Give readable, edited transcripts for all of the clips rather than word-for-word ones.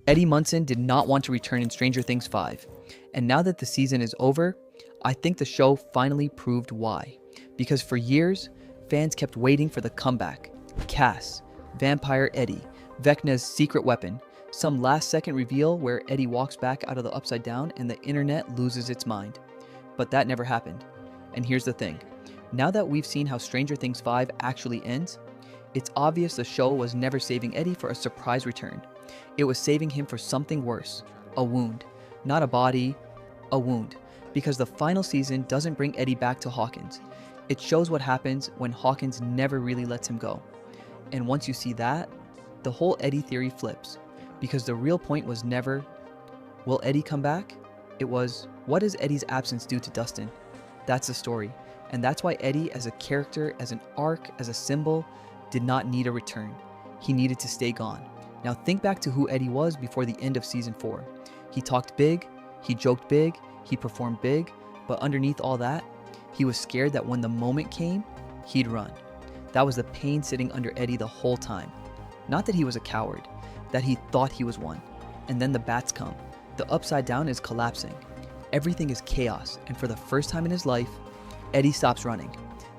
Eddie Munson did not want to return in Stranger Things 5, and now that the season is over, I think the show finally proved why. Because for years, fans kept waiting for the comeback. Cass, Vampire Eddie, Vecna's secret weapon, some last-second reveal where Eddie walks back out of the Upside Down and the internet loses its mind. But that never happened. And here's the thing. Now that we've seen how Stranger Things 5 actually ends, it's obvious the show was never saving Eddie for a surprise return. It was saving him for something worse, a wound. Not a body, a wound. Because the final season doesn't bring Eddie back to Hawkins. It shows what happens when Hawkins never really lets him go. And once you see that, the whole Eddie theory flips. Because the real point was never, will Eddie come back? It was, what does Eddie's absence do to Dustin? That's the story. And that's why Eddie, as a character, as an arc, as a symbol, did not need a return. He needed to stay gone. Now think back to who Eddie was before the end of season 4. He talked big, he joked big, he performed big, but underneath all that, he was scared that when the moment came, he'd run. That was the pain sitting under Eddie the whole time. Not that he was a coward, that he thought he was one. And then the bats come. The Upside Down is collapsing. Everything is chaos, and for the first time in his life, Eddie stops running.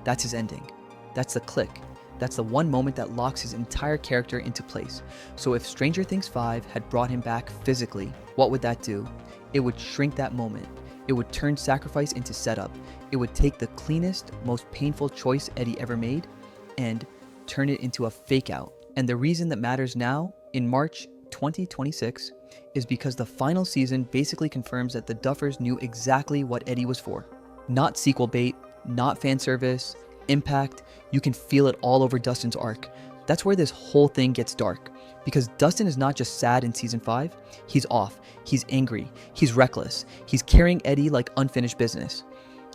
That's his ending. That's the click. That's the one moment that locks his entire character into place. So if Stranger Things 5 had brought him back physically, what would that do? It would shrink that moment. It would turn sacrifice into setup. It would take the cleanest, most painful choice Eddie ever made and turn it into a fake out. And the reason that matters now, in March 2026, is because the final season basically confirms that the Duffers knew exactly what Eddie was for. Not sequel bait, not fan service, impact. You can feel it all over Dustin's arc. That's where this whole thing gets dark. Because Dustin is not just sad in season 5, he's off, he's angry, he's reckless, he's carrying Eddie like unfinished business.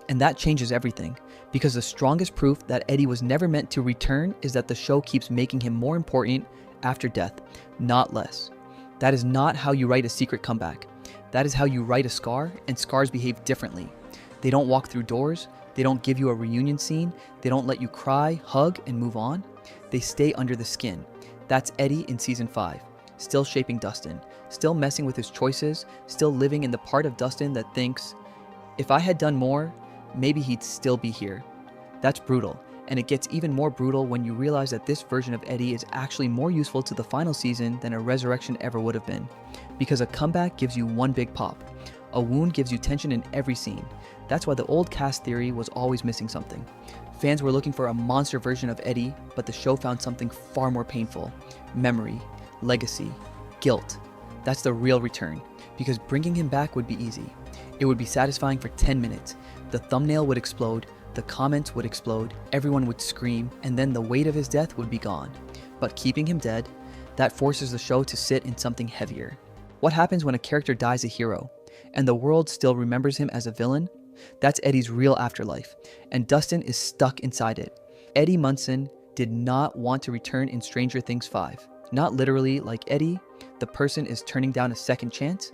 And that changes everything, because the strongest proof that Eddie was never meant to return is that the show keeps making him more important after death, not less. That is not how you write a secret comeback. That is how you write a scar, and scars behave differently. They don't walk through doors, they don't give you a reunion scene, they don't let you cry, hug, and move on. They stay under the skin. That's Eddie in season 5, still shaping Dustin, still messing with his choices, still living in the part of Dustin that thinks, if I had done more, maybe he'd still be here. That's brutal, and it gets even more brutal when you realize that this version of Eddie is actually more useful to the final season than a resurrection ever would have been. Because a comeback gives you one big pop. A wound gives you tension in every scene. That's why the old cast theory was always missing something. Fans were looking for a monster version of Eddie, but the show found something far more painful. Memory, legacy, guilt. That's the real return, because bringing him back would be easy. It would be satisfying for 10 minutes. The thumbnail would explode, the comments would explode, everyone would scream, and then the weight of his death would be gone. But keeping him dead, that forces the show to sit in something heavier. What happens when a character dies a hero, and the world still remembers him as a villain? That's Eddie's real afterlife, and Dustin is stuck inside it. Eddie Munson did not want to return in Stranger Things 5. Not literally like Eddie, the person is turning down a second chance.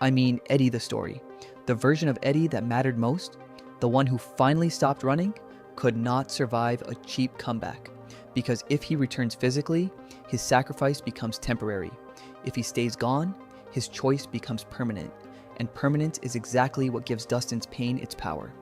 I mean Eddie the story. The version of Eddie that mattered most, the one who finally stopped running, could not survive a cheap comeback. Because if he returns physically, his sacrifice becomes temporary. If he stays gone, his choice becomes permanent. And permanence is exactly what gives Dustin's pain its power.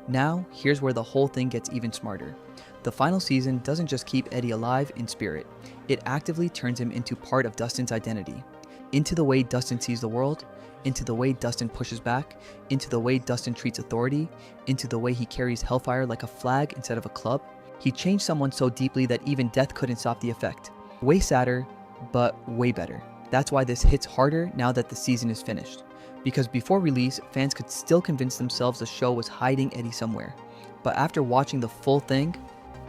Now, here's where the whole thing gets even smarter. The final season doesn't just keep Eddie alive in spirit, it actively turns him into part of Dustin's identity. Into the way Dustin sees the world, into the way Dustin pushes back, into the way Dustin treats authority, into the way he carries Hellfire like a flag instead of a club. He changed someone so deeply that even death couldn't stop the effect. Way sadder, but way better. That's why this hits harder now that the season is finished. Because before release, fans could still convince themselves the show was hiding Eddie somewhere. But after watching the full thing,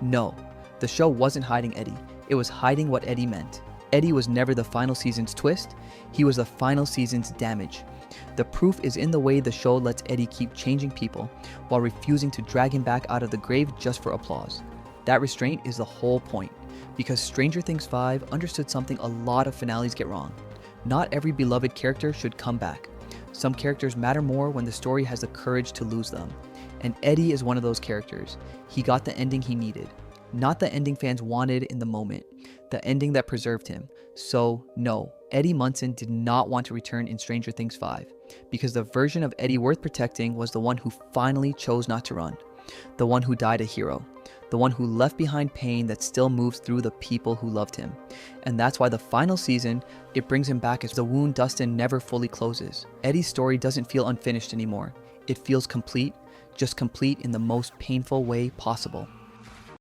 no, the show wasn't hiding Eddie. It was hiding what Eddie meant. Eddie was never the final season's twist, he was the final season's damage. The proof is in the way the show lets Eddie keep changing people while refusing to drag him back out of the grave just for applause. That restraint is the whole point, because Stranger Things 5 understood something a lot of finales get wrong. Not every beloved character should come back. Some characters matter more when the story has the courage to lose them. And Eddie is one of those characters. He got the ending he needed. Not the ending fans wanted in the moment. The ending that preserved him. So, no, Eddie Munson did not want to return in Stranger Things 5, because the version of Eddie worth protecting was the one who finally chose not to run, the one who died a hero, the one who left behind pain that still moves through the people who loved him. And that's why the final season, it brings him back as the wound Dustin never fully closes. Eddie's story doesn't feel unfinished anymore. It feels complete, just complete in the most painful way possible.